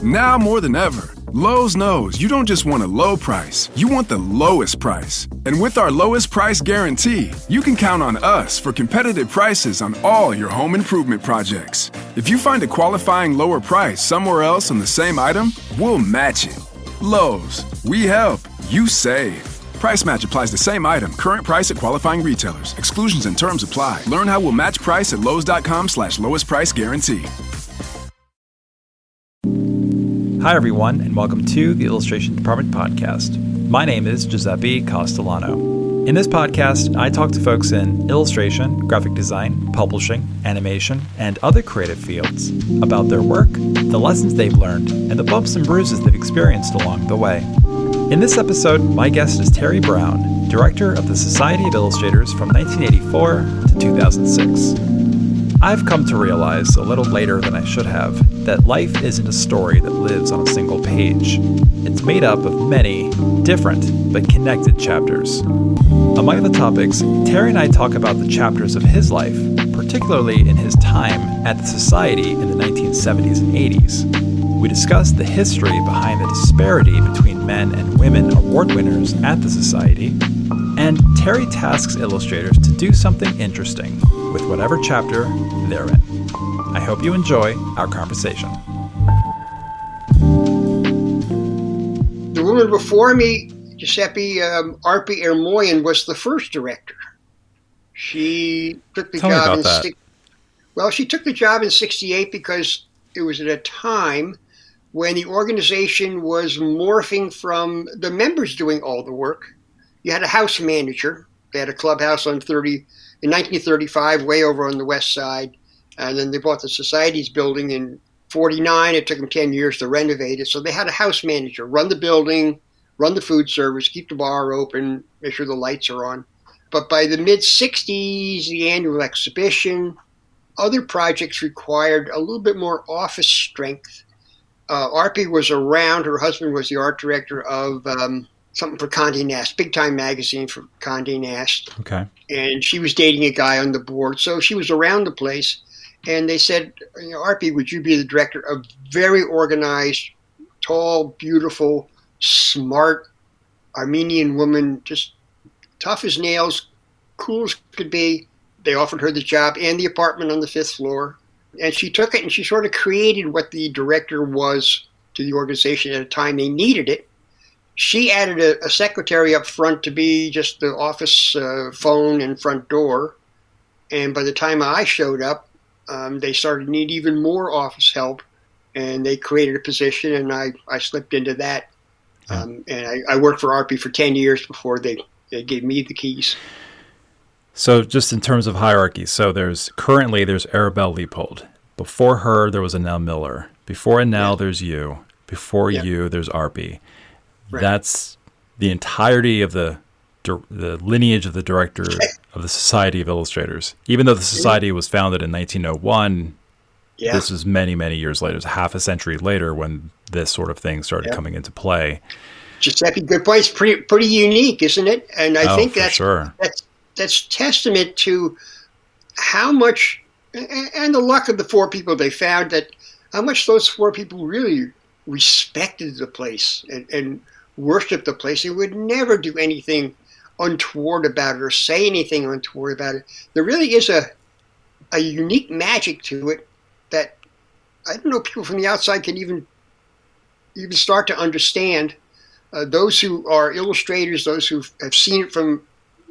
Now more than ever, Lowe's knows you don't just want a low price, you want the lowest price. And with our lowest price guarantee, you can count on us for competitive prices on all your home improvement projects. If you find a qualifying lower price somewhere else on the same item, we'll match it. Lowe's, we help, you save. Price match applies to same item, current price at qualifying retailers. Exclusions and terms apply. Learn how we'll match price at lowes.com/lowest price guarantee. Hi, everyone, and welcome to the Illustration Department Podcast. My name is Giuseppe Castellano. In this podcast, I talk to folks in illustration, graphic design, publishing, animation, and other creative fields about their work, the lessons they've learned, and the bumps and bruises they've experienced along the way. In this episode, my guest is Terry Brown, director of the Society of Illustrators from 1984 to 2006. I've come to realize a little later than I should have that life isn't a story that lives on a single page. It's made up of many different but connected chapters. Among the topics, Terry and I talk about the chapters of his life, particularly in his time at the Society in the 1970s and 80s. We discuss the history behind the disparity between men and women award winners at the Society, and Terry tasks illustrators to do something interesting with whatever chapter they're in. I hope you enjoy our conversation. The woman before me, Giuseppe Arpi Ermoyan, was the first director. She took the job in she took the job in '68 because it was at a time when the organization was morphing from the members doing all the work. You had a house manager. They had a clubhouse in 1935, way over on the west side. And then they bought the Society's building in '49. It took them 10 years to renovate it. So they had a house manager, run the building, run the food service, keep the bar open, make sure the lights are on. But by the mid-'60s, the annual exhibition, other projects required a little bit more office strength. Arpi was around. Her husband was the art director of something for Condé Nast, big time magazine for Condé Nast. Okay. And she was dating a guy on the board, so she was around the place. And they said, Arpi, would you be the director of very organized, tall, beautiful, smart Armenian woman, just tough as nails, cool as could be. They offered her the job and the apartment on the 5th floor. And she took it and she sort of created what the director was to the organization at a time they needed it. She added a secretary up front to be just the office phone and front door. And by the time I showed up, they started to need even more office help. And they created a position, and I slipped into that. And I worked for Arpi for 10 years before they gave me the keys. So just in terms of hierarchy, so there's Arabelle Leopold. Before her, there was Annelle Miller. Before Annelle, there's you. Before you, there's Arpi. Right. That's the entirety of the lineage of the director of the Society of Illustrators. Even though the Society was founded in 1901, this was many, many years later. It was half a century later when this sort of thing started coming into play. Giuseppe, good point. It's pretty unique, isn't it? And I think that's testament to how much, and the luck of the four people they found, that how much those four people really respected the place and worshiped the place. They would never do anything untoward about it or say anything untoward about it. There really is a unique magic to it that I don't know people from the outside can even start to understand. Those who are illustrators, those who have seen it from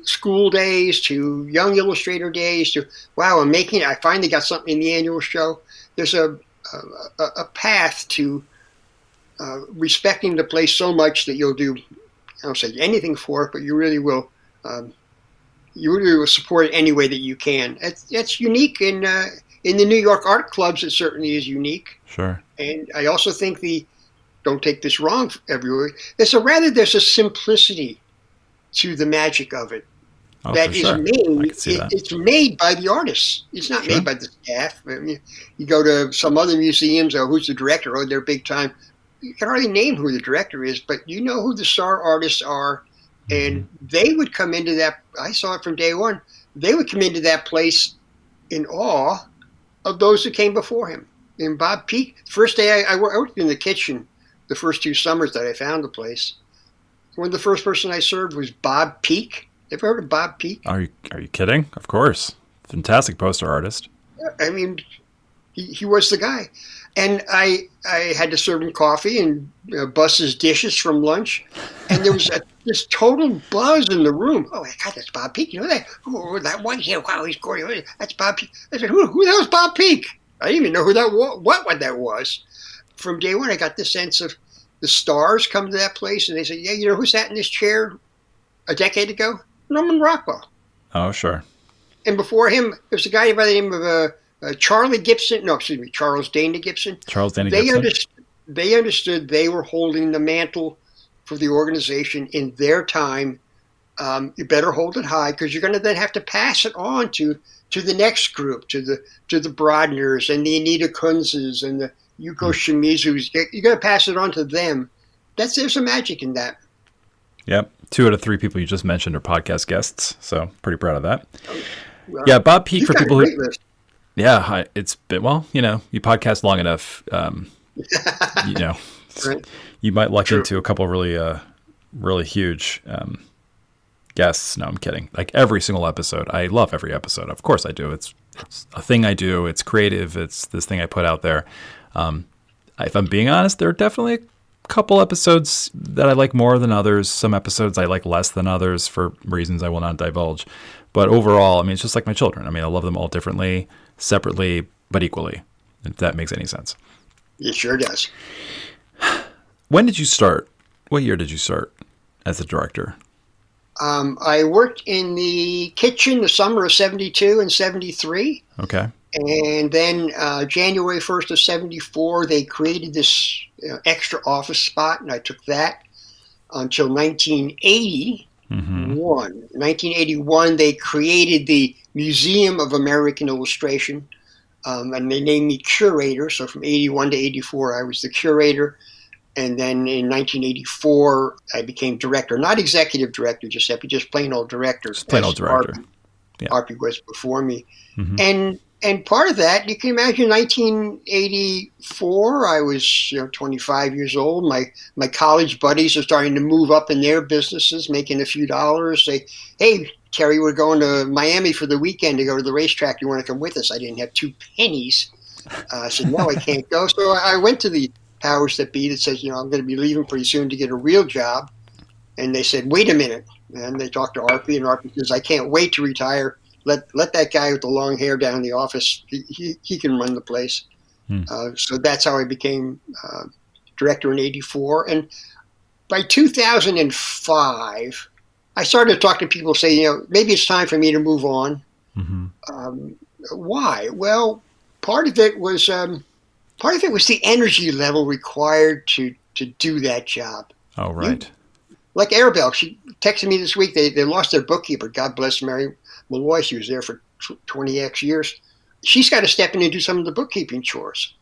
school days to young illustrator days to, wow, I finally got something in the annual show. There's a path to respecting the place so much that you'll do, I don't say anything for it, but you really will support it any way that you can. That's unique in the New York art clubs. It certainly is unique. Sure. And I also think don't take this wrong everywhere, there's a simplicity to the magic of it. That is made. It's made by the artists. It's not made by the staff. I mean, you go to some other museums, who's the director? Oh, they're big time. You can hardly name who the director is, but you know who the star artists are, and they would come into that. I saw it from day one. They would come into that place in awe of those who came before him. And Bob Peak, first day I worked in the kitchen the first 2 summers that I found the place. One of the first person I served was Bob Peak. Ever heard of Bob Peak? Are you kidding? Of course. Fantastic poster artist. I mean, he was the guy. And I had to serve him coffee and bust his dishes from lunch. And there was this total buzz in the room. Oh, my God, that's Bob Peak. You know that? Oh, that one here. Wow, he's gorgeous. That's Bob Peak. I said, who the hell is Bob Peak? I didn't even know who that was, what that was. From day one, I got the sense of the stars come to that place, and they say, yeah, you know who sat in this chair a decade ago? Norman Rockwell. Oh, sure. And before him, there's a guy by the name of Charles Dana Gibson. Charles Dana Gibson. They understood they were holding the mantle for the organization in their time. You better hold it high because you're going to then have to pass it on to the next group, to the Brodners and the Anita Kunzes and the Yuko Shimizus. You're going to pass it on to them. There's some magic in that. Yep. 2 out of 3 people you just mentioned are podcast guests, so pretty proud of that. Well, yeah, Bob Peak for people who. Yeah, it's been, well, you podcast long enough, right. You might luck into a couple really huge guests. No, I'm kidding. Like every single episode, I love every episode. Of course I do. It's a thing I do. It's creative. It's this thing I put out there. If I'm being honest, there are definitely a couple episodes that I like more than others. Some episodes I like less than others for reasons I will not divulge. But overall, I mean, it's just like my children. I mean, I love them all differently, separately, but equally, if that makes any sense. It sure does. When did you start? What year did you start as a director? I worked in the kitchen the summer of 72 and 73. Okay. And then January 1st of 74, they created this extra office spot, and I took that until 1980. Mm-hmm. 1981, they created the Museum of American Illustration, and they named me curator. So from 81 to 84, I was the curator. And then in 1984, I became director. Not executive director, Giuseppe, just plain old director. Just plain old director. Arpy was before me. Mm-hmm. And part of that, you can imagine 1984, I was 25 years old. My college buddies are starting to move up in their businesses, making a few dollars. Say, hey, Terry, we're going to Miami for the weekend to go to the racetrack. You want to come with us? I didn't have 2 pennies. I said, no, I can't go. So I went to the powers that be that says, I'm going to be leaving pretty soon to get a real job. And they said, wait a minute. And they talked to Arpy, and Arpy says, I can't wait to retire. Let that guy with the long hair down in the office, he can run the place. So that's how I became director in 84. And by 2005, I started to talk to people, say, maybe it's time for me to move on. Mm-hmm. Why? Well, part of it was the energy level required to do that job. Oh, right. Like Arabelle, she texted me this week. They lost their bookkeeper. God bless Mary Malloy. She was there for 20x years. She's got to step in and do some of the bookkeeping chores.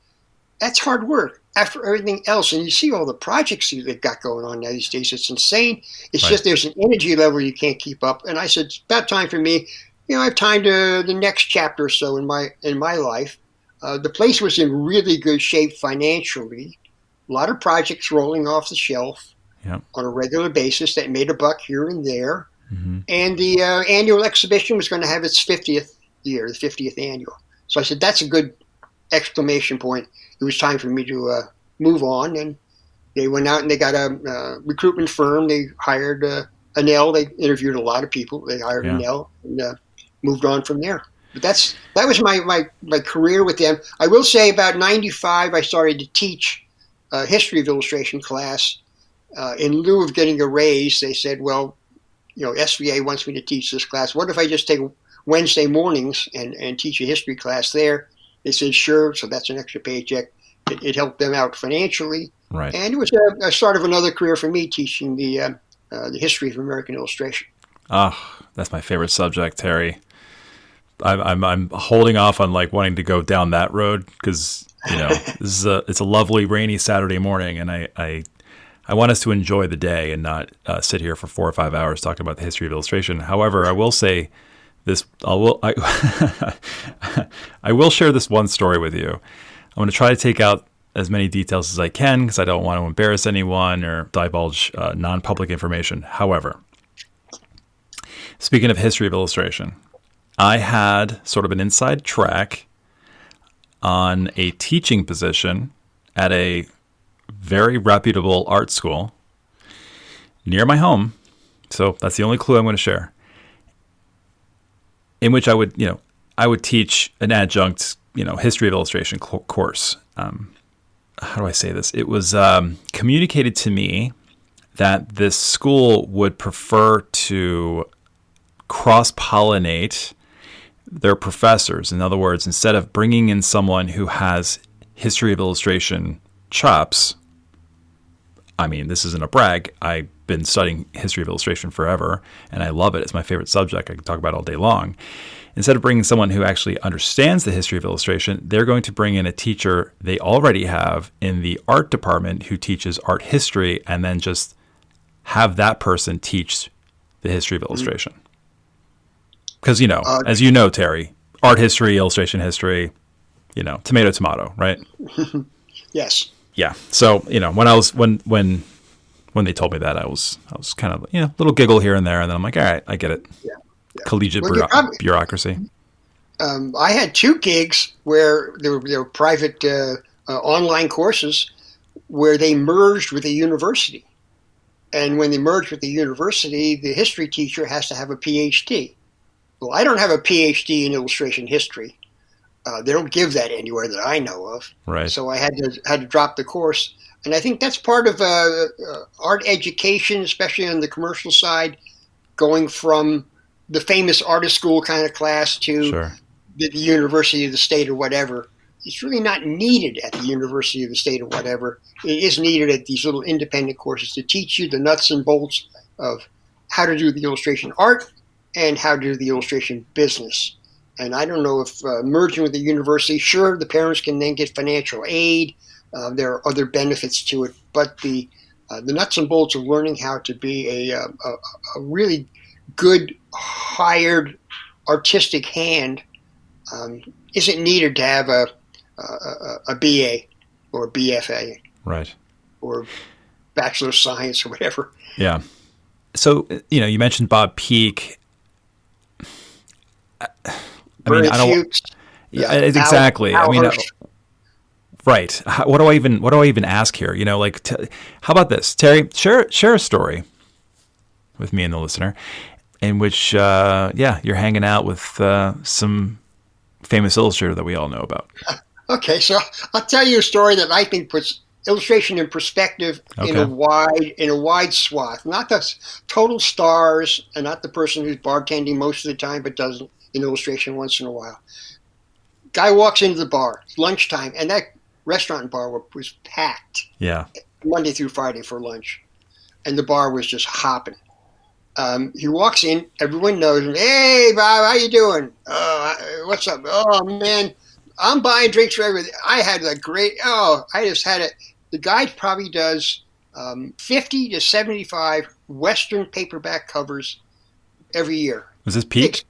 That's hard work after everything else. And you see all the projects they've got going on now these days. It's insane. It's just there's an energy level you can't keep up. And I said, it's about time for me. I have time to the next chapter or so in my life. The place was in really good shape financially. A lot of projects rolling off the shelf on a regular basis that made a buck here and there. Mm-hmm. And the annual exhibition was going to have its 50th year, the 50th annual. So I said, that's a good exclamation point. It was time for me to move on. And they went out and they got a recruitment firm. They hired Anel. They interviewed a lot of people. They hired Anel and moved on from there. But that was my career with them. I will say about 95, I started to teach a history of illustration class. In lieu of getting a raise, they said, well, SVA wants me to teach this class. What if I just take Wednesday mornings and teach a history class there? They said, sure. So that's an extra paycheck. It helped them out financially. Right. And it was a start of another career for me, teaching the history of American illustration. That's my favorite subject, Terry. I'm holding off on wanting to go down that road because it's a lovely rainy Saturday morning, and I want us to enjoy the day and not sit here for 4 or 5 hours talking about the history of illustration. However, I will say this: I will share this one story with you. I'm going to try to take out as many details as I can because I don't want to embarrass anyone or divulge non-public information. However, speaking of history of illustration, I had sort of an inside track on a teaching position at a very reputable art school near my home. So that's the only clue I'm going to share. In which I would teach an adjunct, history of illustration course. How do I say this? It was communicated to me that this school would prefer to cross-pollinate their professors. In other words, instead of bringing in someone who has history of illustration chops, I mean, this isn't a brag. I've been studying history of illustration forever, and I love it. It's my favorite subject. I can talk about it all day long. Instead of bringing someone who actually understands the history of illustration, they're going to bring in a teacher they already have in the art department who teaches art history, and then just have that person teach the history of illustration. Because, as you know, Terry, art history, illustration history, tomato, tomato, right? Yes. Yeah. So, when I was, when they told me that, I was kind of, a little giggle here and there. And then I'm like, all right, I get it. Yeah. Collegiate bureaucracy. I had 2 gigs where there were private online courses where they merged with a university. And when they merged with the university, the history teacher has to have a PhD. Well, I don't have a PhD in illustration history. They don't give that anywhere that I know of. Right. So I had to drop the course. And I think that's part of art education, especially on the commercial side, going from the famous artist school kind of class to the University of the State or whatever. It's really not needed at the University of the State or whatever. It is needed at these little independent courses to teach you the nuts and bolts of how to do the illustration art and how to do the illustration business. And I don't know if merging with the university, sure, the parents can then get financial aid. There are other benefits to it. But the nuts and bolts of learning how to be a really good, hired, artistic hand isn't needed to have a BA or a BFA. Right. Or Bachelor of Science or whatever. Yeah. So, you mentioned Bob Peak. I don't. Fuchs, exactly. Right. What do I even ask here? How about this, Terry? Share a story with me and the listener, in which you're hanging out with some famous illustrator that we all know about. Okay, so I'll tell you a story that I think puts illustration in perspective in a wide swath. Not the total stars, and not the person who's bartending most of the time, but does an illustration once in a while. Guy walks into the bar. It's lunchtime, and that restaurant bar was packed. Yeah. Monday through Friday for lunch, and the bar was just hopping. He walks in. Everyone knows him. Hey, Bob, how you doing? What's up? Oh, man, I'm buying drinks for everything. I had a great. I just had it. The guy probably does 50 to 75 Western paperback covers every year. Was this Pete?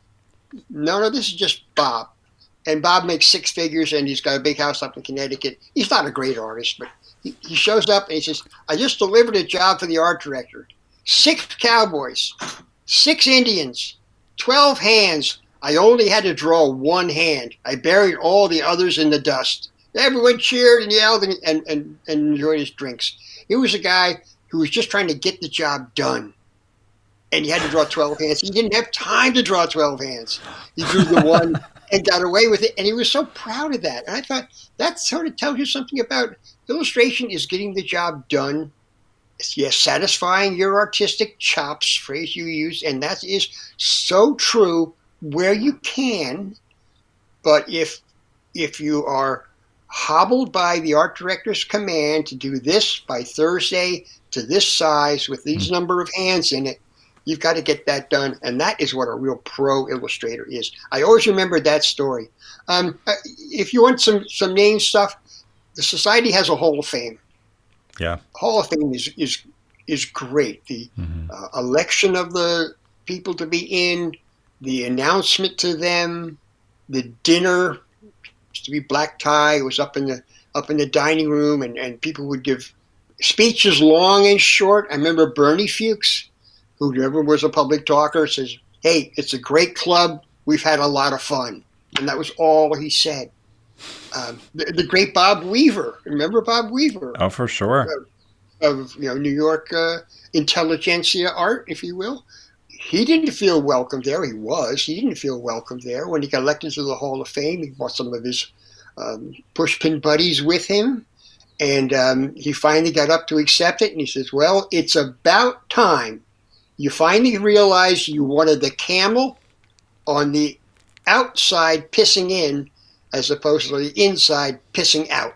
No, this is just Bob. And Bob makes 6 figures, and he's got a big house up in Connecticut. He's not a great artist, but he shows up and he says, I just delivered a job for the art director. 6 cowboys, 6 Indians, 12 hands. I only had to draw 1 hand. I buried all the others in the dust. Everyone cheered and yelled and enjoyed his drinks. He was a guy who was just trying to get the job done. And he had to draw 12 hands. He didn't have time to draw 12 hands. He drew the one and got away with it. And he was so proud of that. And I thought, that sort of tells you something about illustration is getting the job done. Yes, satisfying your artistic chops, phrase you used. And that is so true where you can. But if you are hobbled by the art director's command to do this by Thursday to this size with these number of hands in it, you've got to get that done, and that is what a real pro illustrator is. I always remember that story. If you want some name stuff, the Society has a Hall of Fame. Yeah, Hall of Fame is great. The election of the people to be in, the announcement to them, the dinner used to be black tie. It was up in up in the dining room, and people would give speeches long and short. I remember Bernie Fuchs, who never was a public talker, says, "Hey, it's a great club. We've had a lot of fun." And that was all he said. The great Bob Weaver. Remember Bob Weaver? Oh, for sure. Of New York intelligentsia art, if you will. He didn't feel welcome there. He didn't feel welcome there. When he got elected to the Hall of Fame, he brought some of his pushpin buddies with him. And he finally got up to accept it. And he says, "Well, it's about time you finally realized you wanted the camel on the outside pissing in as opposed to the inside pissing out."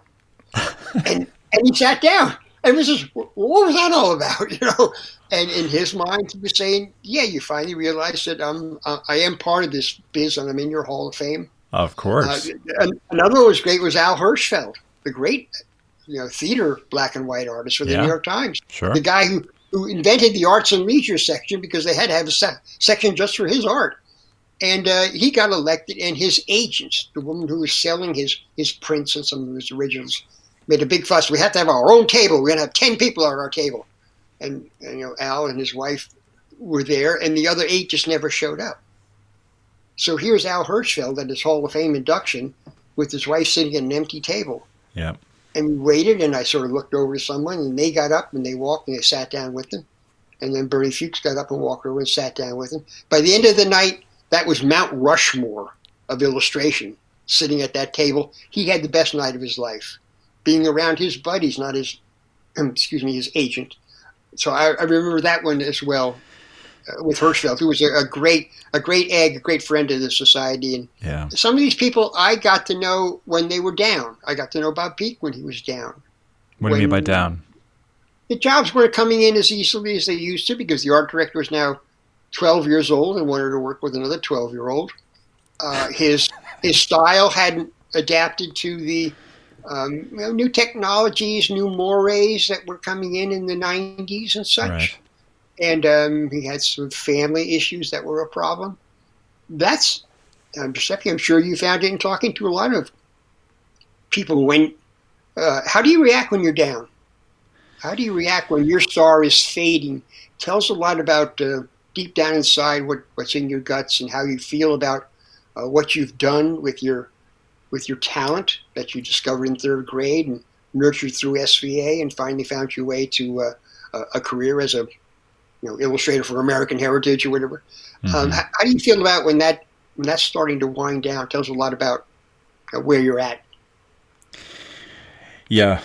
and he sat down. And this is, what was that all about? And in his mind, he was saying, "Yeah, you finally realized that I am part of this biz, and I'm in your Hall of Fame." Of course. Another one was great was Al Hirschfeld, the great theater black and white artist for the New York Times. Sure. The guy who invented the arts and leisure section because they had to have a section just for his art. And he got elected, and his agents, the woman who was selling his prints and some of his originals, made a big fuss. "We have to have our own table. We're going to have 10 people at our table." And Al and his wife were there, and the other 8 just never showed up. So here's Al Hirschfeld at his Hall of Fame induction with his wife sitting at an empty table. Yeah. And we waited, and I sort of looked over to someone, and they got up, and they walked, and they sat down with them. And then Bernie Fuchs got up and walked over and sat down with him. By the end of the night, that was Mount Rushmore of illustration, sitting at that table. He had the best night of his life, being around his buddies, not his agent. So I remember that one as well with Hirschfeld, who was a great egg, a great friend of the society. And some of these people I got to know when they were down. I got to know Bob Peake when he was down. What do you mean by down? The jobs weren't coming in as easily as they used to because the art director was now 12 years old and wanted to work with another 12-year-old. His style hadn't adapted to the new technologies, new mores that were coming in the 90s and such. Right. And he had some family issues that were a problem. That's, Giuseppe, I'm sure you found it in talking to a lot of people. How do you react when you're down? How do you react when your star is fading? Tells a lot about deep down inside what's in your guts and how you feel about what you've done with your talent that you discovered in 3rd grade and nurtured through SVA and finally found your way to a career as a illustrator for American Heritage or whatever. Mm-hmm. How do you feel about when that's starting to wind down? It tells a lot about where you're at. Yeah,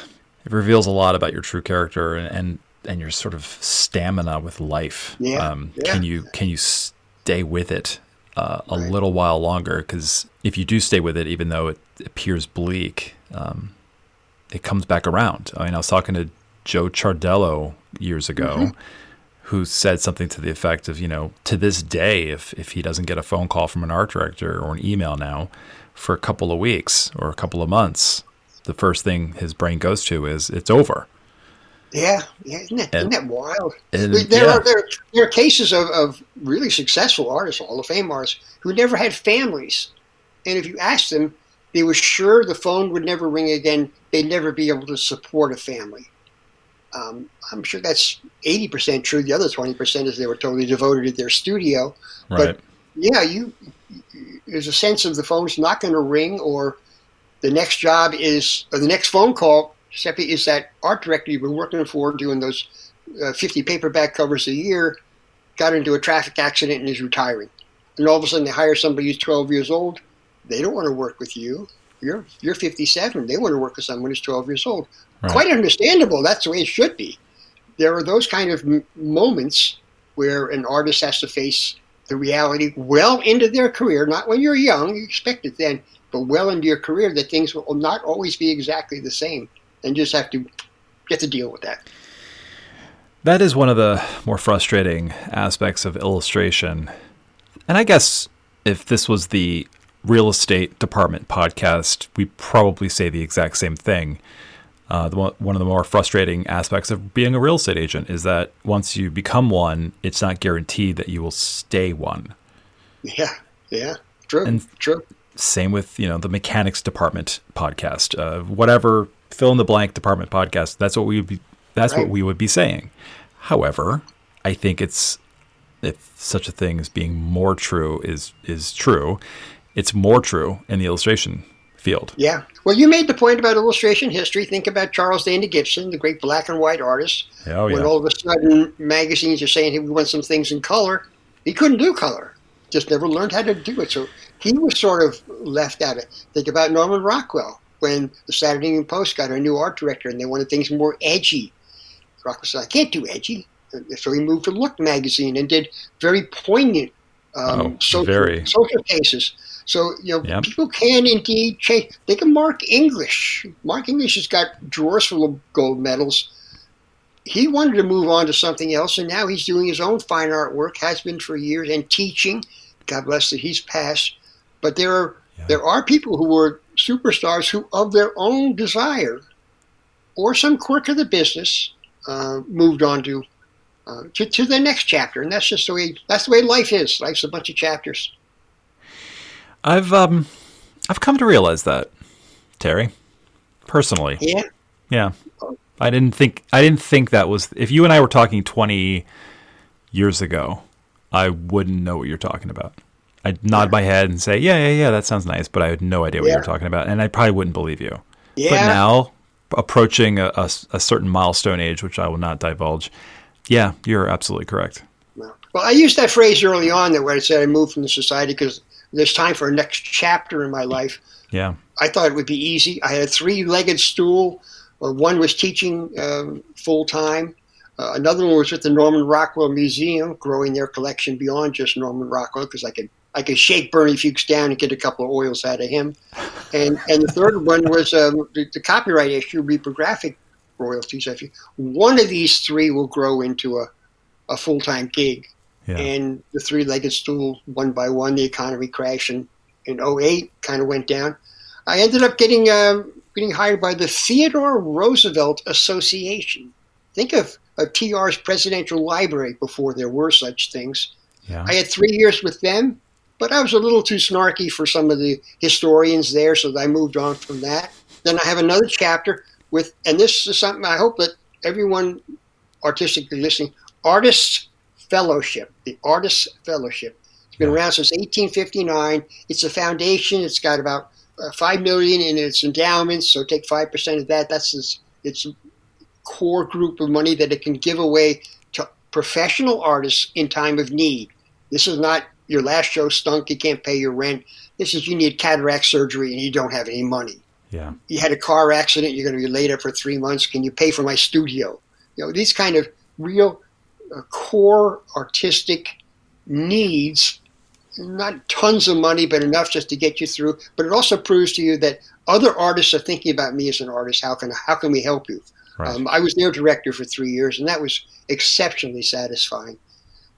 it reveals a lot about your true character and your sort of stamina with life. Yeah. Can you stay with it a little while longer? Because if you do stay with it, even though it appears bleak, it comes back around. I mean, I was talking to Joe Ciardiello years ago, who said something to the effect of, to this day, if he doesn't get a phone call from an art director or an email now for a couple of weeks or a couple of months, the first thing his brain goes to is it's over. Yeah. Isn't that wild? And, there are cases of really successful artists, Hall of Fame artists, who never had families. And if you asked them, they were sure the phone would never ring again. They'd never be able to support a family. I'm sure that's 80% true. The other 20% is they were totally devoted to their studio. Right. But yeah, there's a sense of the phone's not going to ring, or the next job or the next phone call, Giuseppe, is that art director you've been working for, doing those 50 paperback covers a year, got into a traffic accident and is retiring. And all of a sudden they hire somebody who's 12 years old. They don't want to work with you. You're 57. They want to work with someone who's 12 years old. Right. Quite understandable. That's the way it should be. There are those kind of moments where an artist has to face the reality well into their career, not when you're young, you expect it then, but well into your career, that things will not always be exactly the same, and just have to get to deal with that. That is one of the more frustrating aspects of illustration. And I guess if this was the real estate department podcast, we probably say the exact same thing. One of the more frustrating aspects of being a real estate agent is that once you become one, it's not guaranteed that you will stay one. Yeah, true. Same with the mechanics department podcast. Whatever fill in the blank department podcast. That's what we would be. That's right. What we would be saying. However, I think if such a thing as being more true is true, it's more true in the illustration field. Yeah. Well, you made the point about illustration history. Think about Charles Dana Gibson, the great black and white artist. Oh, yeah. When all of a sudden magazines are saying, hey, we want some things in color, he couldn't do color. Just never learned how to do it. So he was sort of left out of it. Think about Norman Rockwell when the Saturday Evening Post got a new art director and they wanted things more edgy. Rockwell said, I can't do edgy. So he moved to Look magazine and did very poignant social cases. So, people can indeed change. Think of Mark English. Mark English has got drawers full of gold medals. He wanted to move on to something else, and now he's doing his own fine art work, has been for years, and teaching. God bless that he's passed. But there are people who were superstars who, of their own desire or some quirk of the business, moved on to the next chapter. And that's just the way life is. Life's a bunch of chapters. I've come to realize that, Terry, personally. Yeah. Yeah. I didn't think that was, if you and I were talking 20 years ago, I wouldn't know what you're talking about. I'd nod my head and say, yeah, that sounds nice, but I had no idea what you were talking about, and I probably wouldn't believe you. Yeah. But now, approaching a certain milestone age, which I will not divulge, yeah, you're absolutely correct. Well, I used that phrase early on where I said I moved from the society because there's time for a next chapter in my life. Yeah. I thought it would be easy. I had a 3-legged stool. One was teaching full-time. Another one was at the Norman Rockwell Museum, growing their collection beyond just Norman Rockwell, because I could shake Bernie Fuchs down and get a couple of oils out of him. And the third one was the copyright issue, reprographic royalties. One of these three will grow into a full-time gig. Yeah. And the 3-legged stool, one by one, the economy crashed in 2008, kind of went down. I ended up getting hired by the Theodore Roosevelt Association. Think of TR's presidential library before there were such things. Yeah. I had 3 years with them, but I was a little too snarky for some of the historians there, so I moved on from that. Then I have another chapter and this is something I hope that everyone artistically listening, Artists Fellowship, the Artists Fellowship. It's been around since 1859. It's a foundation. It's got about $5 million in its endowments, so take 5% of that. That's its core group of money that it can give away to professional artists in time of need. This is not your last show stunk, you can't pay your rent. This is you need cataract surgery and you don't have any money. Yeah. You had a car accident, you're going to be laid up for 3 months. Can you pay for my studio? These kind of real core artistic needs, not tons of money, but enough just to get you through. But it also proves to you that other artists are thinking about me as an artist. How can we help you? Right. I was their director for 3 years, and that was exceptionally satisfying.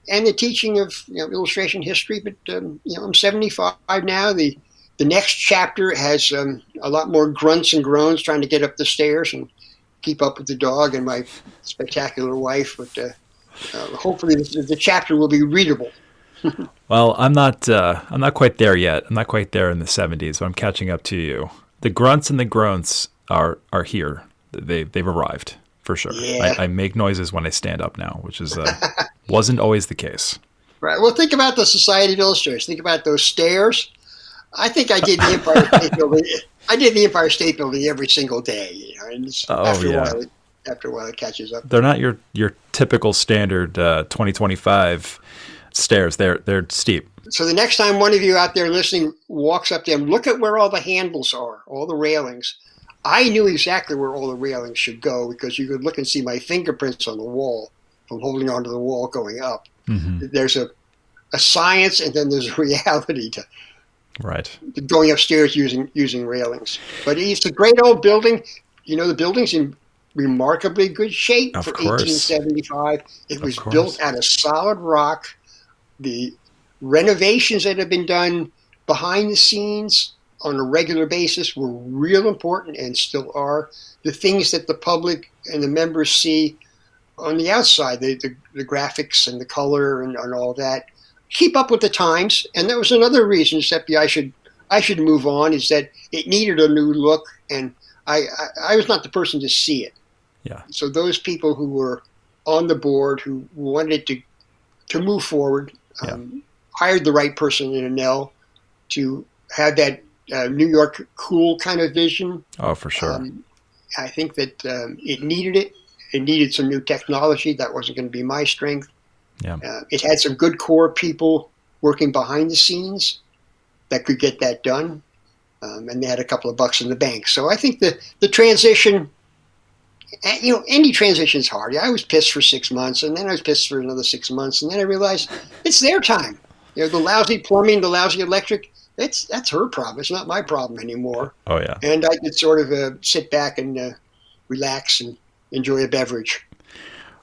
And the teaching of illustration history. But I'm 75 now. The next chapter has a lot more grunts and groans trying to get up the stairs and keep up with the dog and my spectacular wife. But hopefully the chapter will be readable. Well, I'm not quite there yet. I'm not quite there in the 70s, but I'm catching up to you. The grunts and the groans are here. They've arrived for sure. Yeah. I make noises when I stand up now, which is wasn't always the case. Right. Well, think about the Society of Illustrators. Think about those stairs. I think I did the Empire State Building. I did the Empire State Building every single day. And after a while, it catches up. They're not your typical standard 2025 stairs. They're steep. So the next time one of you out there listening walks up to them, look at where all the handles are, all the railings. I knew exactly where all the railings should go because you could look and see my fingerprints on the wall from holding onto the wall going up. Mm-hmm. There's a science and then there's a reality to going upstairs using railings. But it's a great old building. The building's in remarkably good shape for 1875. It was built out of solid rock. The renovations that have been done behind the scenes on a regular basis were real important and still are. The things that the public and the members see on the outside, the graphics and the color and all that, keep up with the times. And that was another reason, Giuseppe, I should move on, is that it needed a new look. And I was not the person to see it. Yeah. So those people who were on the board, who wanted to move forward, hired the right person in Anel to have that New York cool kind of vision. Oh, for sure. I think that it needed it. It needed some new technology. That wasn't going to be my strength. Yeah. It had some good core people working behind the scenes that could get that done. And they had a couple of bucks in the bank. So I think the transition, any transition is hard. I was pissed for 6 months, and then I was pissed for another 6 months, and then I realized it's their time. The lousy plumbing, the lousy electric, that's her problem. It's not my problem anymore. Oh, yeah. And I could sort of sit back and relax and enjoy a beverage.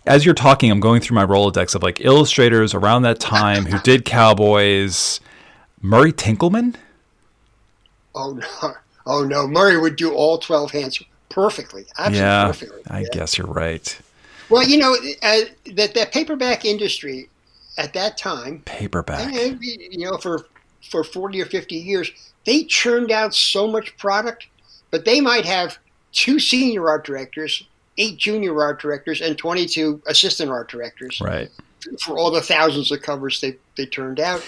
As you're talking, I'm going through my Rolodex of like illustrators around that time who did Cowboys. Murray Tinkelman? Oh no. Murray would do all 12 hands perfectly. Absolutely perfectly. I guess you're right. Well, that paperback industry at that time. Paperback. For 40 or 50 years, they churned out so much product, but they might have 2 senior art directors, 8 junior art directors, and 22 assistant art directors. Right. For all the thousands of covers they turned out.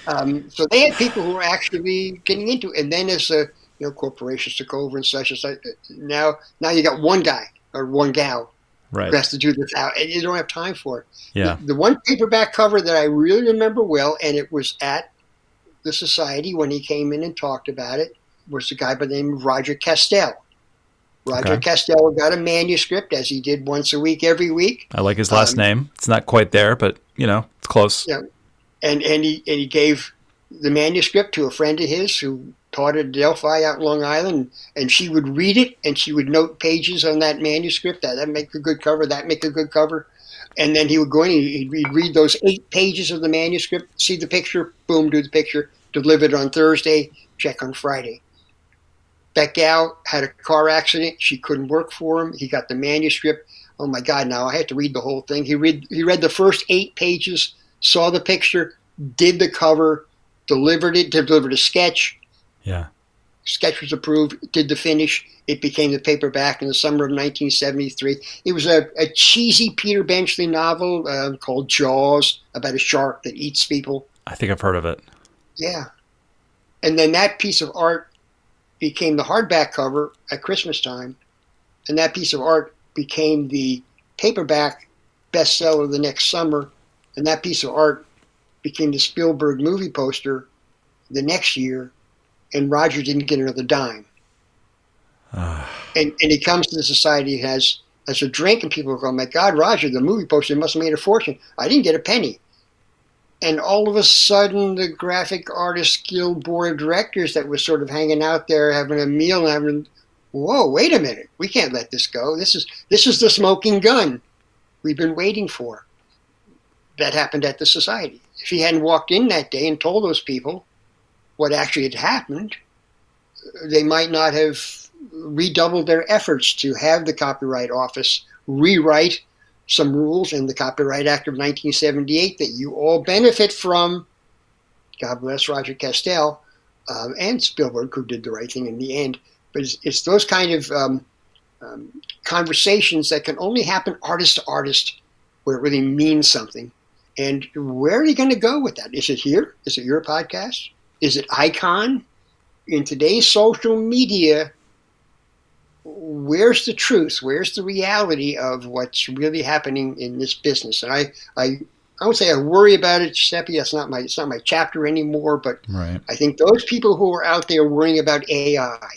So they had people who were actually getting into it. And then as corporations took over and such, it's like, now you got one guy or one gal who has to do this out, and you don't have time for it. Yeah. The one paperback cover that I really remember well, and it was at the Society when he came in and talked about it, was the guy by the name of Roger Kastel. Roger Kastel got a manuscript, as he did once a week, every week. I like his last name. It's not quite there, but, it's close. Yeah. And he gave the manuscript to a friend of his who taught at Delphi out in Long Island, and she would read it, and she would note pages on that manuscript. That make a good cover, that make a good cover. And then he would go in, he'd read those 8 pages of the manuscript, see the picture, boom, do the picture, deliver it on Thursday, check on Friday. That gal had a car accident. She couldn't work for him. He got the manuscript. Oh, my God, now I had to read the whole thing. He read the first 8 pages, saw the picture, did the cover, delivered a sketch. Yeah. Sketch was approved, did the finish. It became the paperback in the summer of 1973. It was a cheesy Peter Benchley novel called Jaws, about a shark that eats people. I think I've heard of it. Yeah. And then that piece of art became the hardback cover at Christmas time, and that piece of art became the paperback bestseller the next summer, and that piece of art became the Spielberg movie poster the next year, and Roger didn't get another dime. And he comes to the Society, has a drink, and people go, oh my God, Roger, the movie poster must have made a fortune. I didn't get a penny. And all of a sudden, the Graphic Artists Guild Board of Directors that was sort of hanging out there having a meal and whoa, wait a minute, we can't let this go. This is the smoking gun we've been waiting for. That happened at the Society. If he hadn't walked in that day and told those people what actually had happened, they might not have redoubled their efforts to have the Copyright Office rewrite some rules in the Copyright Act of 1978 that you all benefit from. God bless Roger Kastel and Spielberg, who did the right thing in the end. But it's those kind of conversations that can only happen artist to artist, where it really means something. And where are you going to go with that? Is it here? Is it your podcast? Is it Icon? In today's social media, where's the truth? Where's the reality of what's really happening in this business? And I would say I worry about it, Giuseppe. It's not my chapter anymore. But right. I think those people who are out there worrying about AI,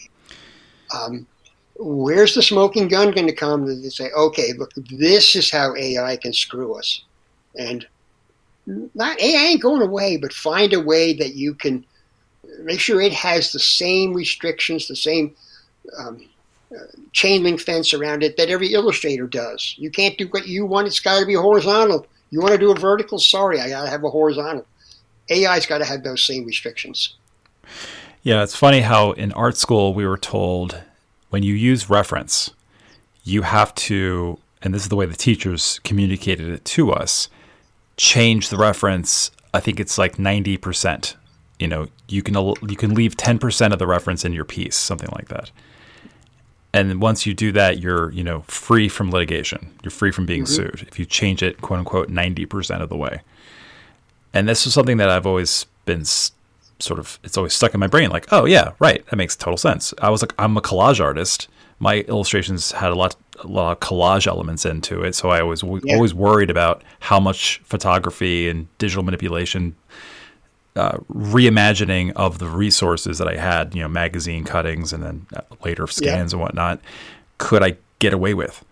where's the smoking gun going to come? They say, okay, look, this is how AI can screw us, and not AI ain't going away, but find a way that you can make sure it has the same restrictions, the same chain link fence around it that every illustrator does. You can't do what you want. It's got to be horizontal. You want to do a vertical? Sorry, I got to have a horizontal. AI's got to have those same restrictions. Yeah, it's funny how in art school we were told when you use reference, you have to, and this is the way the teachers communicated it to us, change the reference. I think it's like 90%. You can leave 10% of the reference in your piece, something like that. And once you do that, you're, free from litigation. You're free from being sued if you change it, quote unquote, 90% of the way. And this is something that I've always been it's always stuck in my brain. Like, oh yeah, right. That makes total sense. I'm a collage artist. My illustrations had a lot of collage elements into it. So I was always worried about how much photography and digital manipulation, reimagining of the resources that I had, magazine cuttings and then later scans and whatnot, could I get away with?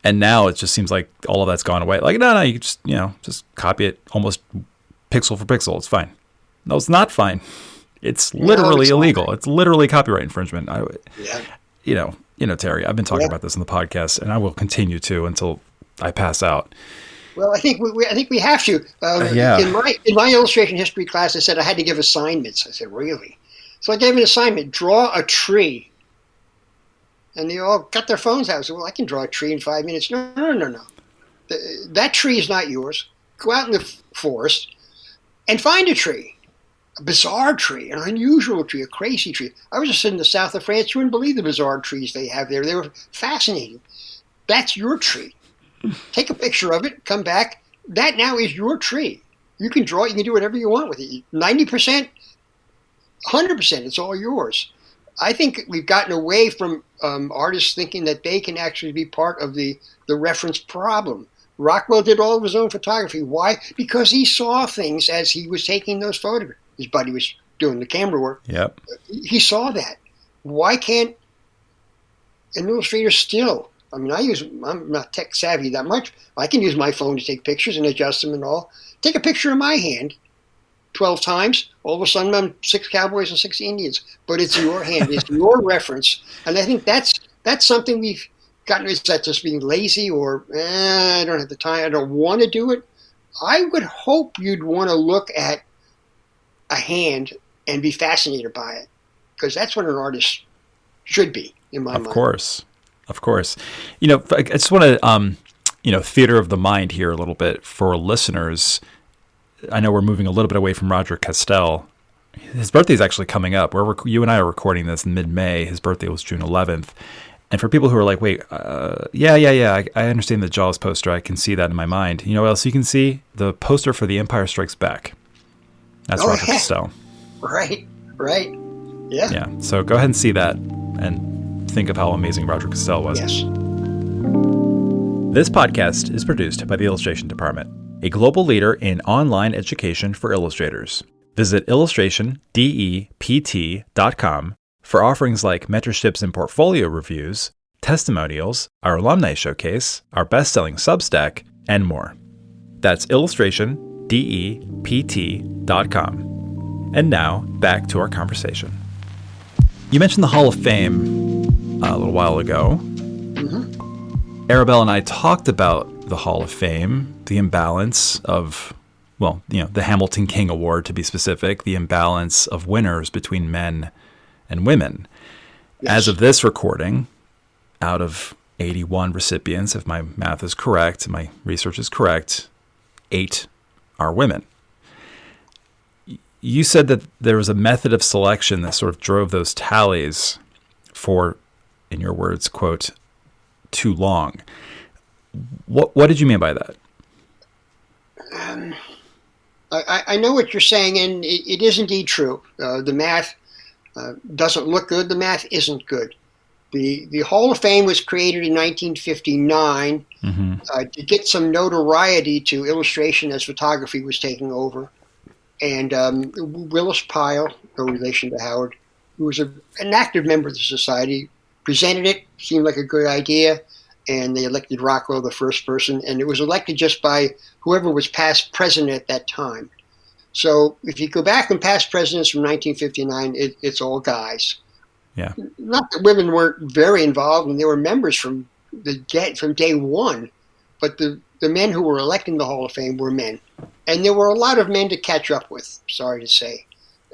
And now it just seems like all of that's gone away. Like, no, you just copy it almost pixel for pixel. It's fine. No, it's not fine. It's literally illegal. It's literally copyright infringement. Terry, I've been talking about this in the podcast, and I will continue to until I pass out. Well, I think we have to. In my illustration history class, I said I had to give assignments. I said, really? So I gave an assignment: draw a tree. And they all got their phones out. I said, well, I can draw a tree in 5 minutes. No. That tree is not yours. Go out in the forest and find a tree. A bizarre tree, an unusual tree, a crazy tree. I was just in the south of France. You wouldn't believe the bizarre trees they have there. They were fascinating. That's your tree. Take a picture of it, come back. That now is your tree. You can draw it. You can do whatever you want with it. 90%, 100%, it's all yours. I think we've gotten away from artists thinking that they can actually be part of the reference problem. Rockwell did all of his own photography. Why? Because he saw things as he was taking those photographs. His buddy was doing the camera work. Yep. He saw that. Why can't an illustrator still? I mean, I'm not tech savvy that much. I can use my phone to take pictures and adjust them and all. Take a picture of my hand 12 times. All of a sudden, I'm 6 cowboys and 6 Indians. But it's your hand. It's your reference. And I think that's something we've gotten. Is that just being lazy or I don't have the time. I don't want to do it. I would hope you'd want to look at a hand and be fascinated by it, because that's what an artist should be, in my mind. Of course. I just want to, theater of the mind here a little bit for listeners. I know we're moving a little bit away from Roger Kastel. His birthday is actually coming up. You and I are recording this in mid-May. His birthday was June 11th. And for people who are like, wait, I understand the Jaws poster. I can see that in my mind. You know what else you can see? The poster for The Empire Strikes Back. That's Roger Kastel. Right. Yeah. Yeah. So go ahead and see that and think of how amazing Roger Kastel was. Yes. This podcast is produced by the Illustration Department, a global leader in online education for illustrators. Visit illustrationdept.com for offerings like mentorships and portfolio reviews, testimonials, our alumni showcase, our best-selling Substack, and more. That's illustrationdept.com. And now, back to our conversation. You mentioned the Hall of Fame a little while ago. Mm-hmm. Arabelle and I talked about the Hall of Fame, the imbalance of, the Hamilton King Award to be specific, the imbalance of winners between men and women. Yes. As of this recording, out of 81 recipients, if my math is correct, my research is correct, 8 are women. You said that there was a method of selection that sort of drove those tallies for, in your words, quote, too long. What did you mean by that? I know what you're saying, and it is indeed true. The math doesn't look good. The math isn't good. The Hall of Fame was created in 1959 to get some notoriety to illustration as photography was taking over. And Willis Pyle, no relation to Howard, who was an active member of the society, presented it, seemed like a good idea, and they elected Rockwell the first person, and it was elected just by whoever was past president at that time. So if you go back and past presidents from 1959, it's all guys. Yeah. Not that women weren't very involved, and they were members from day one, but the men who were electing the Hall of Fame were men. And there were a lot of men to catch up with, sorry to say.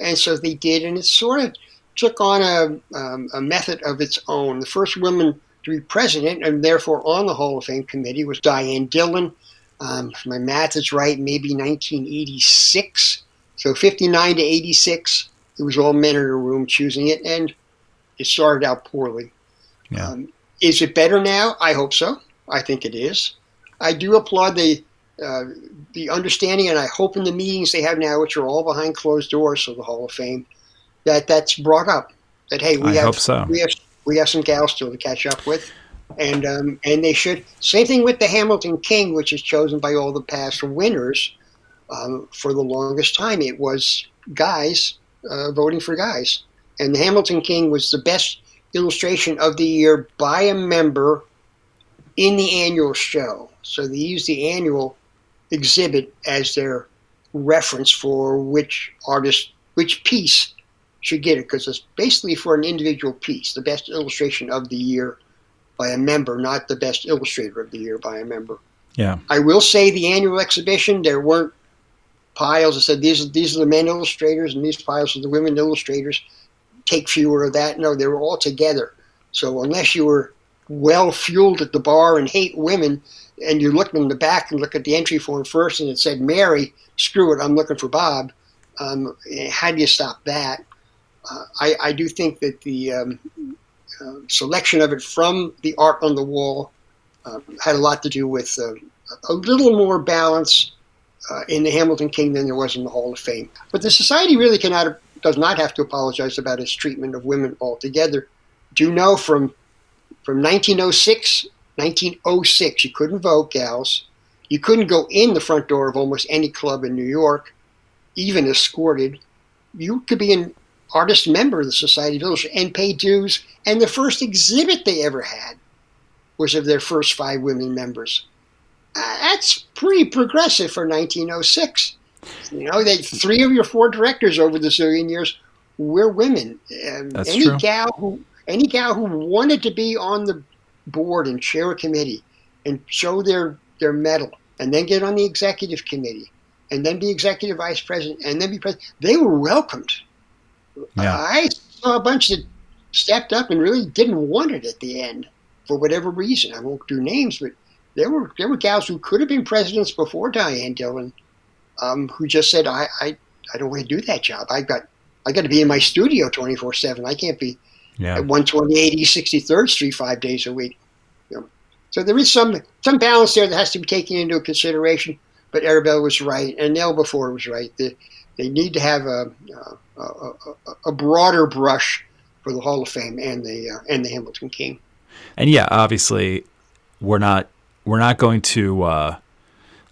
And so they did, and it sort of took on a method of its own. The first woman to be president, and therefore on the Hall of Fame committee, was Diane Dillon. If my math is right, maybe 1986. So 59 to 86, it was all men in a room choosing it, and it started out poorly. Yeah. Is it better now? I hope so. I think it is. I do applaud the understanding, and I hope in the meetings they have now, which are all behind closed doors of the Hall of Fame, that's brought up. That hey, we have some gals still to catch up with, and they should. Same thing with the Hamilton King, which is chosen by all the past winners. For the longest time, it was guys voting for guys, and the Hamilton King was the best illustration of the year by a member in the annual show. So they used the annual exhibit as their reference for which piece should get it, because it's basically for an individual piece, the best illustration of the year by a member, not the best illustrator of the year by a member. Yeah. I will say the annual exhibition, there weren't piles that said these are the men illustrators and these piles are the women illustrators. Take fewer of that. No, they were all together. So unless you were well-fueled at the bar and hate women, and you look in the back and look at the entry form first and it said Mary, screw it, I'm looking for Bob. How do you stop that? I do think that the selection of it from the art on the wall had a lot to do with a little more balance in the Hamilton King than there was in the Hall of Fame. But the Society really does not have to apologize about its treatment of women altogether. Do you know from 1906, you couldn't vote, gals. You couldn't go in the front door of almost any club in New York, even escorted. You could be an artist member of the Society of Illustrators and pay dues. And the first exhibit they ever had was of their first 5 women members. That's pretty progressive for 1906. You know, 3 of your 4 directors over the zillion years were women. That's any true. Any gal who wanted to be on the board and chair a committee and show their mettle and then get on the executive committee and then be executive vice president and then be president, they were welcomed. Yeah. I saw a bunch that stepped up and really didn't want it at the end for whatever reason. I won't do names, but there were gals who could have been presidents before Diane Dillon, who just said, I don't want to do that job. I got to be in my studio 24/7. I can't be at 128 East 63rd Street 5 days a week. You know. So there is some balance there that has to be taken into consideration. But Arabella was right, and Nell before was right. They need to have a broader brush for the Hall of Fame and the Hamilton King. And yeah, obviously, we're not going to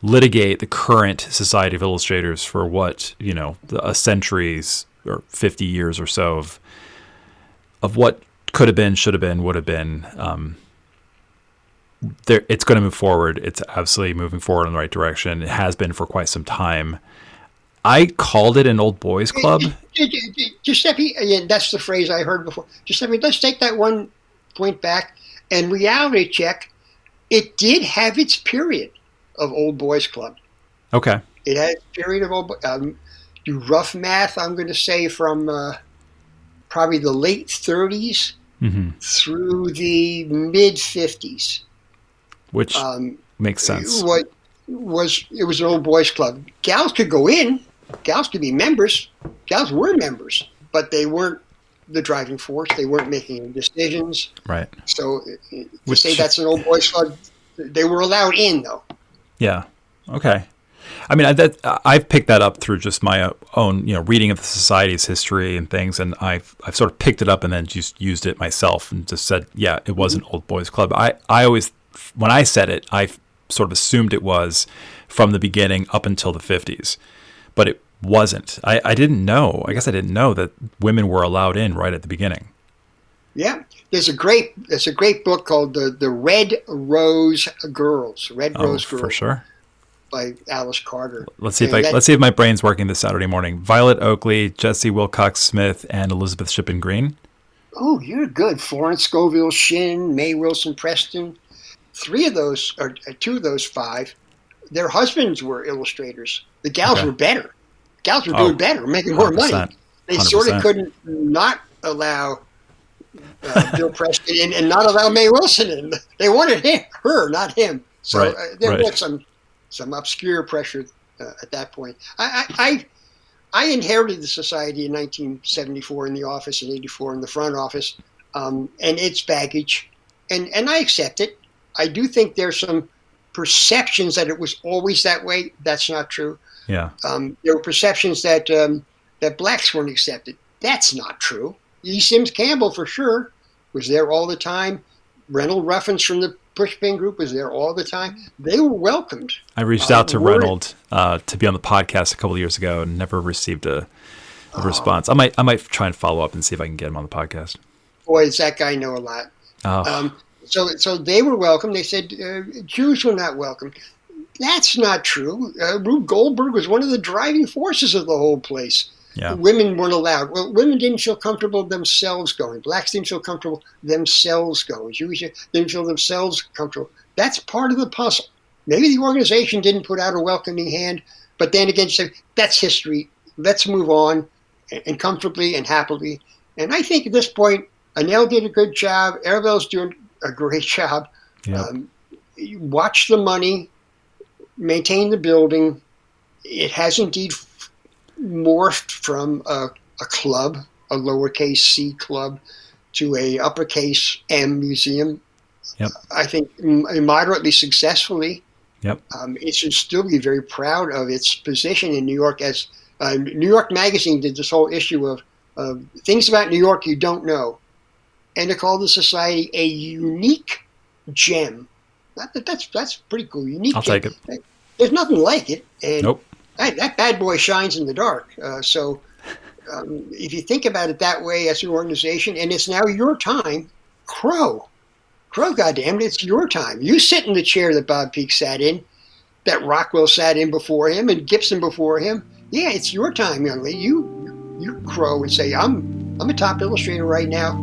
litigate the current Society of Illustrators for what, a centuries or 50 years or so of what could have been, should have been, would have been. It's going to move forward. It's absolutely moving forward in the right direction. It has been for quite some time. I called it an old boys club. Giuseppe, that's the phrase I heard before. Giuseppe, let's take that one point back and reality check. It did have its period of old boys club. Okay. It had its period of old. Do rough math. I'm going to say from probably the late 30s through the mid 50s. Which makes sense. It was an old boys club. Gals could go in. Gals could be members. Gals were members, but they weren't the driving force. They weren't making decisions. Right. So to say that's an old boys club, they were allowed in, though. Yeah. Okay. I mean, I've picked that up through just my own, reading of the Society's history and things, and I've sort of picked it up and then just used it myself and just said, yeah, it was an old boys club. I always, when I said it, I sort of assumed it was from the beginning up until the 50s, but it wasn't. I didn't know. I guess I didn't know that women were allowed in right at the beginning. Yeah, there's a great book called the Red Rose Girls. Red Rose Girls, for sure, by Alice Carter. Let's see if my brain's working this Saturday morning. Violet Oakley, Jessie Willcox Smith, and Elizabeth Shippen Green. Oh, you're good. Florence, Scovel, Shinn, May Wilson Preston. 3 of those, or 2 of those 5, their husbands were illustrators. The gals were better. Gals were doing better, making more money. They 100%. Sort of couldn't not allow Bill Preston in and not allow May Wilson in. They wanted her, not him. So there was some obscure pressure at that point. I inherited the Society in 1974 in the office and 84 in the front office, and its baggage. and I accept it. I do think there's some perceptions that it was always that way. That's not true. Yeah. There were perceptions that that blacks weren't accepted. That's not true. E. Sims Campbell, for sure, was there all the time. Reynold Ruffins from the Pushpin group was there all the time. They were welcomed. I reached out to Reynold to be on the podcast a couple of years ago and never received a response. I might try and follow up and see if I can get him on the podcast. Boy, does that guy know a lot. Oh. So they were welcome. They said Jews were not welcome. That's not true. Rube Goldberg was one of the driving forces of the whole place. Yeah. Women weren't allowed. Well, women didn't feel comfortable themselves going. Blacks didn't feel comfortable themselves going. Jews didn't feel themselves comfortable. That's part of the puzzle. Maybe the organization didn't put out a welcoming hand, but then again, you say, that's history. Let's move on and comfortably and happily. And I think at this point, Anel did a good job. Arabelle's doing a great job. Yep. Watch the money, maintain the building. It has indeed morphed from a club, a lowercase c club, to a uppercase M museum. Yep. I think moderately successfully. Yep. It should still be very proud of its position in New York. As New York Magazine did this whole issue of things about New York you don't know, and they called the society a unique gem. That's pretty cool. Unique. I'll gem. take it. There's nothing like it. And nope. That bad boy shines in the dark. So if you think about it that way as an organization, and it's now your time, Crow, goddammit, it's your time. You sit in the chair that Bob Peake sat in, that Rockwell sat in before him, and Gibson before him. Yeah, it's your time, young lady. You crow and say, I'm a top illustrator right now.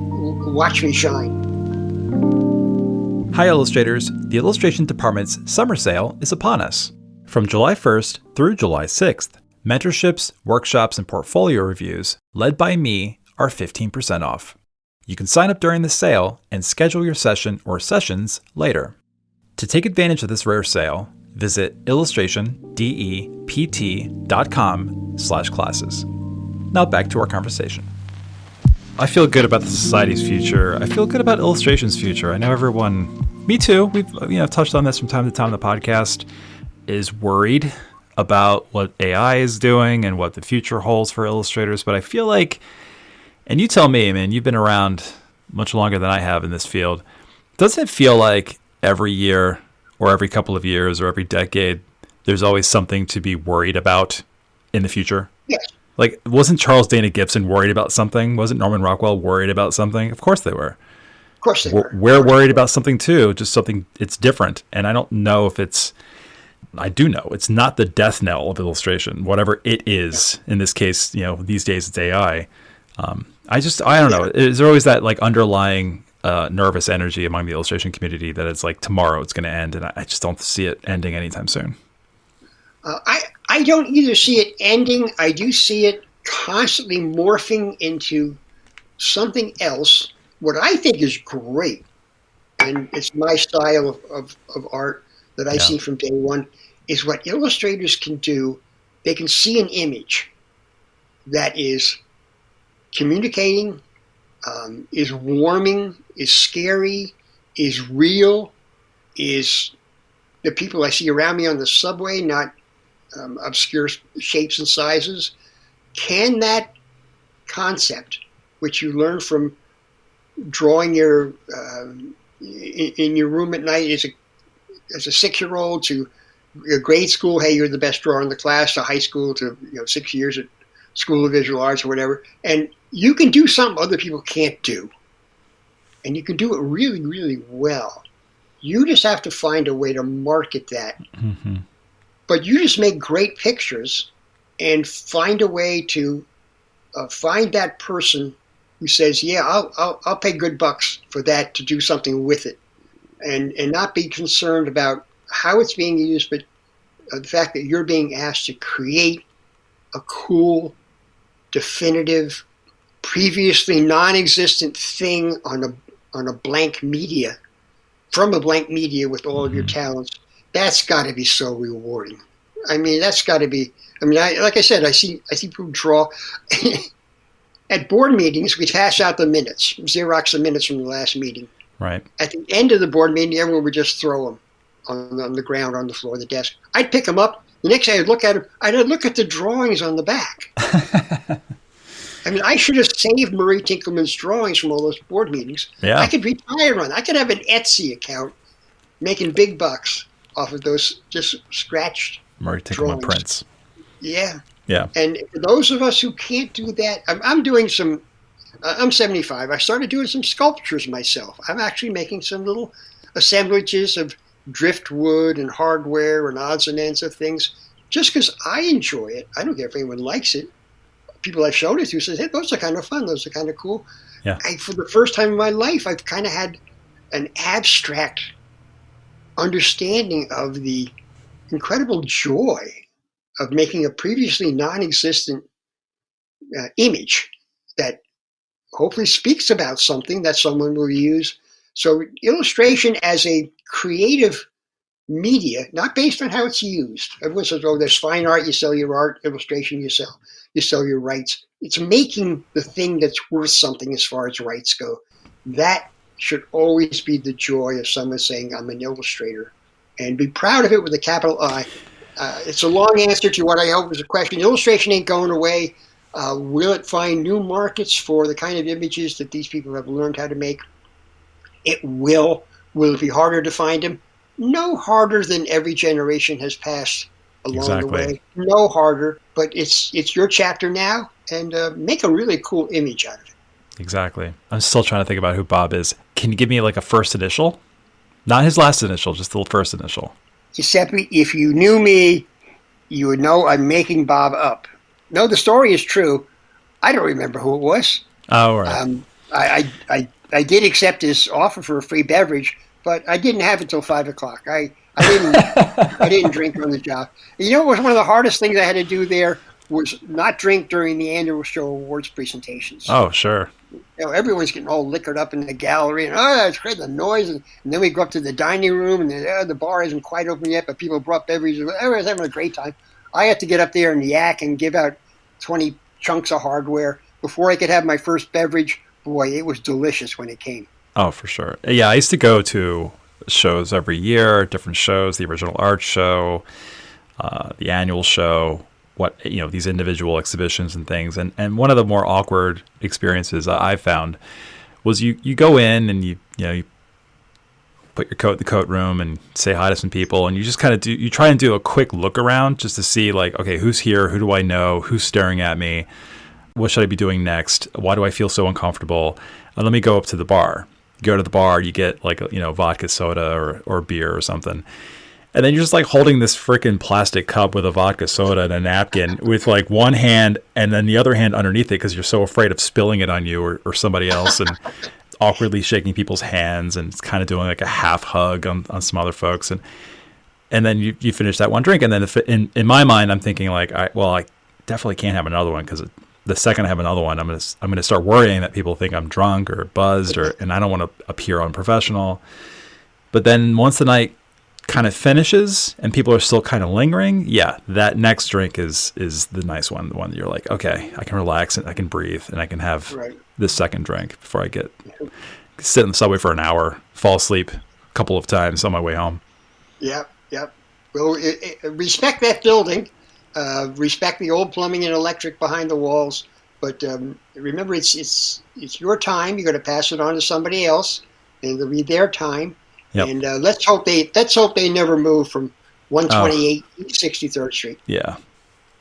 Watch me shine. Hi, illustrators. The illustration department's summer sale is upon us. From July 1st through July 6th, mentorships, workshops, and portfolio reviews, led by me, are 15% off. You can sign up during the sale and schedule your session or sessions later. To take advantage of this rare sale, visit illustrationdept.com/classes. Now back to our conversation. I feel good about the Society's future. I feel good about Illustration's future. I know everyone, me too, we've touched on this from time to time on the podcast, is worried about what AI is doing and what the future holds for illustrators. But I feel like, and you tell me, man, you've been around much longer than I have in this field. Doesn't it feel like every year or every couple of years or every decade, there's always something to be worried about in the future? Yes. Like, wasn't Charles Dana Gibson worried about something? Wasn't Norman Rockwell worried about something? Of course they were. Of course they were. We're worried about something too, just something, it's different. And I don't know if I do know it's not the death knell of illustration, whatever it is. In this case, these days it's AI. I don't know. Is there always that like underlying nervous energy among the illustration community that it's like tomorrow it's going to end, and I just don't see it ending anytime soon. I don't either see it ending. I do see it constantly morphing into something else. What I think is great, and it's my style of art that I see from day one, is what illustrators can do. They can see an image that is communicating, is warming, is scary, is real, is the people I see around me on the subway, not obscure shapes and sizes. Can that concept, which you learn from drawing your in your room at night as a 6-year-old, to grade school, hey, you're the best drawer in the class, to high school, to 6 years at School of Visual Arts or whatever, and you can do something other people can't do, and you can do it really, really well. You just have to find a way to market that. Mm-hmm. But you just make great pictures and find a way to find that person who says, yeah, I'll pay good bucks for that, to do something with it, and not be concerned about how it's being used, but the fact that you're being asked to create a cool, definitive, previously non-existent thing on a blank media, from a blank media with all of your talents. That's got to be so rewarding. I mean, that's got to be. I mean, like I said, I see people draw. At board meetings, we pass out the minutes, Xerox the minutes from the last meeting. Right. At the end of the board meeting, everyone would just throw them on the ground, on the floor, the desk. I'd pick them up. The next day I'd look at them. I'd look at the drawings on the back. I mean, I should have saved Marie Tinkelman's drawings from all those board meetings. Yeah. I could retire on. I could have an Etsy account making big bucks off of those just scratched Marie Tinkelman drawings. prints. Yeah. Yeah. And for those of us who can't do that, I'm doing some. I'm 75. I started doing some sculptures myself. I'm actually making some little assemblages of driftwood and hardware and odds and ends of things just because I enjoy it. I don't care if anyone likes it. People I've shown it to say, hey, those are kind of fun. Those are kind of cool. Yeah. For the first time in my life, I've kind of had an abstract understanding of the incredible joy of making a previously non-existent image that hopefully speaks about something that someone will use. So illustration as a creative media, not based on how it's used. Everyone says, oh, there's fine art, you sell your art, illustration, you sell your rights. It's making the thing that's worth something as far as rights go. That should always be the joy of someone saying, I'm an illustrator, and be proud of it with a capital I. It's a long answer to what I hope was a question. Illustration ain't going away. Will it find new markets for the kind of images that these people have learned how to make? It will. Will it be harder to find them? No harder than every generation has passed along the way. No harder, but it's your chapter now, and make a really cool image out of it. Exactly. I'm still trying to think about who Bob is. Can you give me like a first initial? Not his last initial, just the first initial. Giuseppe, if you knew me, you would know I'm making Bob up. No, the story is true. I don't remember who it was. Oh, right. I did accept his offer for a free beverage, but I didn't have it till 5 o'clock. I didn't drink on the job. You know, it was one of the hardest things I had to do there was not drink during the annual show awards presentations. Oh, sure. You know, everyone's getting all liquored up in the gallery, and it's great, the noise. And then we go up to the dining room, and the bar isn't quite open yet, but people brought beverages. Everyone's having a great time. I had to get up there and yak and give out 20 chunks of hardware before I could have my first beverage. Boy, it was delicious when it came. Oh, for sure. Yeah, I used to go to shows every year, different shows, the original art show, the annual show, these individual exhibitions and things. And one of the more awkward experiences I found was you go in and you put your coat in the coat room and say hi to some people, and you just kind of you try and do a quick look around just to see like, okay, who's here? Who do I know? Who's staring at me? What should I be doing next? Why do I feel so uncomfortable? Let me go up to the bar. Go to the bar, you get like, vodka soda or beer or something. And then you're just like holding this freaking plastic cup with a vodka soda and a napkin with like one hand and then the other hand underneath it because you're so afraid of spilling it on you or somebody else, and awkwardly shaking people's hands and kind of doing like a half hug on some other folks. And then you finish that one drink. And then if in my mind, I'm thinking like, I definitely can't have another one because the second I have another one, I'm gonna start worrying that people think I'm drunk or buzzed, and I don't want to appear unprofessional. But then once the night kind of finishes and people are still kind of lingering, yeah, that next drink is the nice one, the one that you're like, okay, I can relax and I can breathe and I can have this second drink before I sit in the subway for an hour, fall asleep a couple of times on my way home. Yep. Well, respect that building. Respect the old plumbing and electric behind the walls, but remember, it's your time. You're going to pass it on to somebody else, and it'll be their time. Yep. And let's hope they never move from 128 63rd Street. Yeah,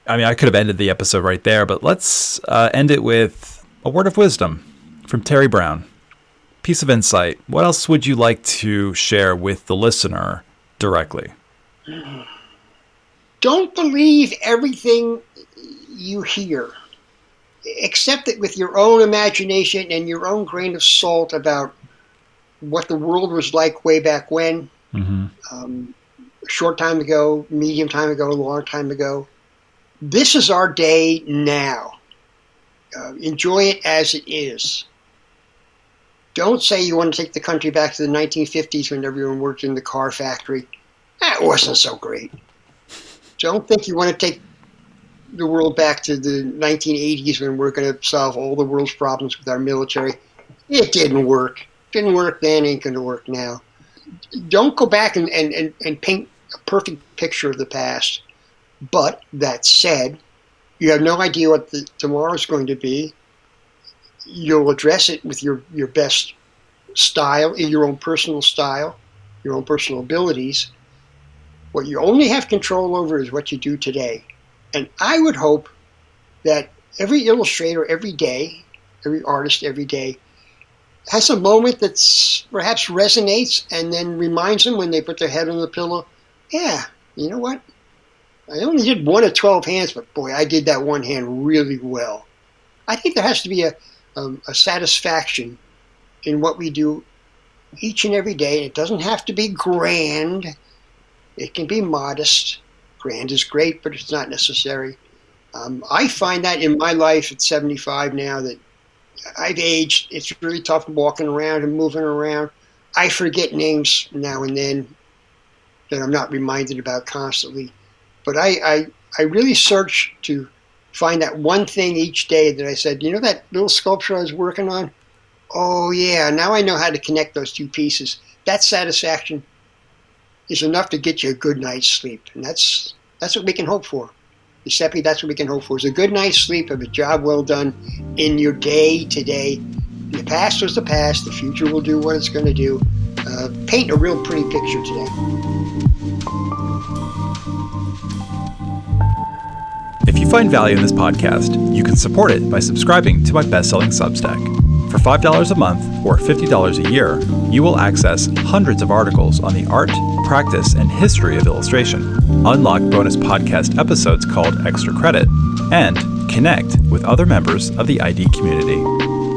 I mean, I could have ended the episode right there, but let's end it with a word of wisdom from Terry Brown. Piece of insight. What else would you like to share with the listener directly? Don't believe everything you hear. Accept it with your own imagination and your own grain of salt about what the world was like way back when. A short time ago, medium time ago, a long time ago. This is our day now. Enjoy it as it is. Don't say you want to take the country back to the 1950s when everyone worked in the car factory. That wasn't so great. Don't think you want to take the world back to the 1980s when we're going to solve all the world's problems with our military. It didn't work. Didn't work then, ain't going to work now. Don't go back and paint a perfect picture of the past. But that said, you have no idea what tomorrow's going to be. You'll address it with your best style, your own personal style, your own personal abilities. What you only have control over is what you do today. And I would hope that every illustrator every day, every artist every day, has a moment that's perhaps resonates and then reminds them when they put their head on the pillow, yeah, you know what? I only did 1 of 12 hands, but boy, I did that one hand really well. I think there has to be a satisfaction in what we do each and every day. It doesn't have to be grand. It can be modest. Grand is great, but it's not necessary. I find that in my life at 75 now that I've aged. It's really tough walking around and moving around. I forget names now and then that I'm not reminded about constantly. But I really search to find that one thing each day that I said, you know that little sculpture I was working on? Oh, yeah, now I know how to connect those two pieces. That satisfaction is enough to get you a good night's sleep. And that's what we can hope for. Giuseppe, that's what we can hope for, is a good night's sleep of a job well done in your day today. The past was the past. The future will do what it's going to do. Paint a real pretty picture today. If you find value in this podcast, you can support it by subscribing to my best-selling Substack. For $5 a month or $50 a year, you will access hundreds of articles on the art, practice, and history of illustration, unlock bonus podcast episodes called Extra Credit, and connect with other members of the ID community.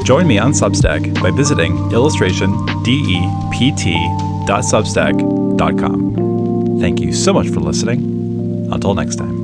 Join me on Substack by visiting illustrationdept.substack.com. Thank you so much for listening. Until next time.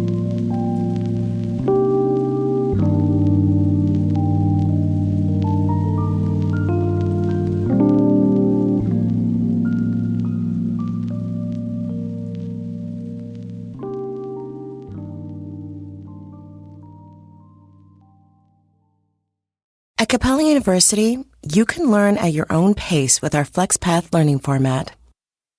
At Capella University, you can learn at your own pace with our FlexPath learning format.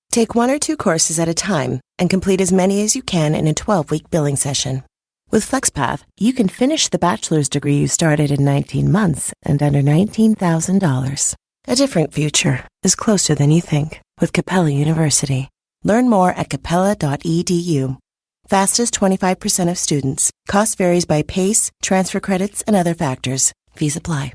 Take 1 or 2 courses at a time and complete as many as you can in a 12-week billing session. With FlexPath, you can finish the bachelor's degree you started in 19 months and under $19,000. A different future is closer than you think with Capella University. Learn more at capella.edu. Fastest 25% of students. Cost varies by pace, transfer credits, and other factors. Fees apply.